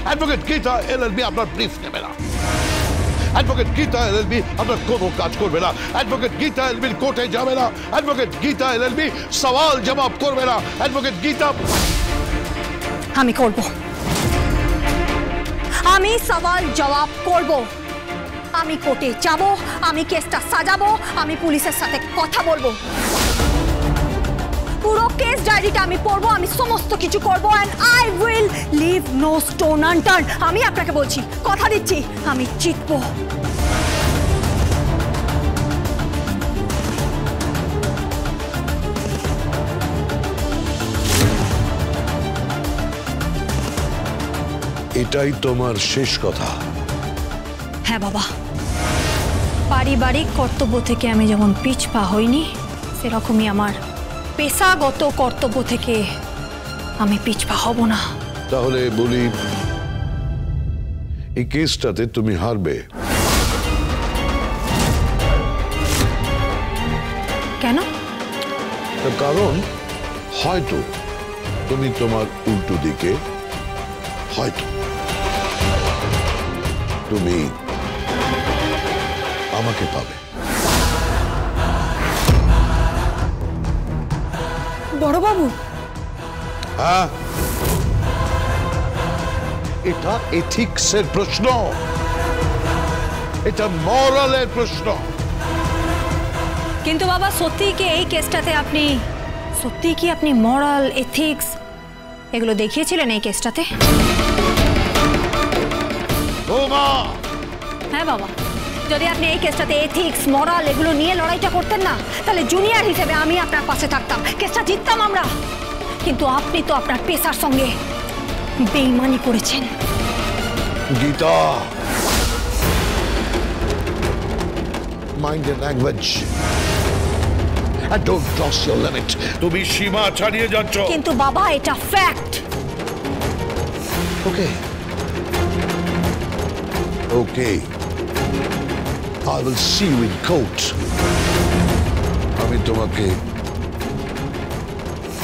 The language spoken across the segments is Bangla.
অ্যাডভোকেট গীতা এলএলবি আপনার ব্রিফ নেবে না, অ্যাডভোকেট গীতা এলএলবি আপনার কোনো কাজ করবে না, অ্যাডভোকেট গীতা এলএলবি কোর্টে যাবে না, অ্যাডভোকেট গীতা এলএলবি সওয়াল জবাব করবে না, অ্যাডভোকেট গীতা। আমি করব, আমি সওয়াল জবাব করব, আমি কোর্টে যাব, আমি কেসটা সাজাবো, আমি পুলিশের সাথে কথা বলবো, পুরো কেস ডায়েরিটা আমি পড়বো, আমি সমস্ত কিছু করবো, and I will leave no stone unturned. আমি আপনাকে বলছি, কথা দিচ্ছি, আমি জিতবো। এটাই তোমার শেষ কথা? হ্যাঁ বাবা, পারিবারিক কর্তব্য থেকে আমি যেমন পিছপা হইনি, সেরকমই আমার পেশাগত কর্তব্য থেকে আমি পিছপা হব না। তাহলে বলি, এই কেসটাতে তুমি হারবে। কেন? কারণ হয়তো তুমি তোমার উল্টো দিকে, হয়তো তুমি আমাকে পাবে। বড়বাবু, হ্যাঁ, এটা এথিক্সের প্রশ্ন, এটা মরালের প্রশ্ন। কিন্তু বাবা, সত্যি কি এই কেসটাতে আপনি, সত্যি কি আপনি মরাল, এথিক্স এগুলো দেখিয়েছিলেন এই কেসটাতে? হ্যাঁ বাবা, যদি আপনি এই কেসটাতে এথিক্স, মরাল এগুলো নিয়ে লড়াইটা করতেন না, তাহলে জুনিয়র হিসেবে আমি আপনার পাশে থাকতাম, কেসটা জিততাম আমরা। কিন্তু আপনি তো আপনার পেশার সঙ্গে বেইমানি করেছেন। Gita, mind and language, and don't cross your limit. তুমি সীমা ছাড়িয়ে যাচ্ছ। কিন্তু বাবা, এটা fact. Okay okay, I will see you in court. আমি তোমাকে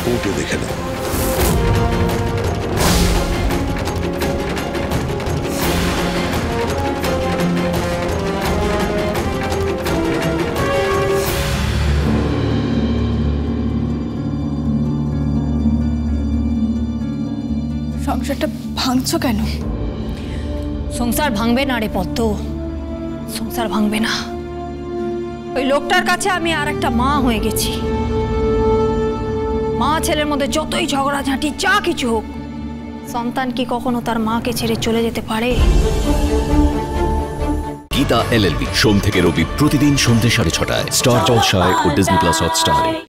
কোর্টে দেখে নেব। সংসারটা ভাঙছো কেন? সংসার ভাঙবে না রে পদ্ম, সংসার ভাঙবে না। ওই লোকটার কাছে আমি আর একটা মা হয়ে গেছি। মা ছেলের মধ্যে যতই ঝগড়াঝাঁটি যা কিছু হোক, সন্তান কি কখনো তার মাকে ছেড়ে চলে যেতে পারে? গীতা এলএলবি, সোম থেকে রবি প্রতিদিন সন্ধ্যে 6:30টায় স্টার জলসায় ও ডিজনি প্লাস হটস্টারে।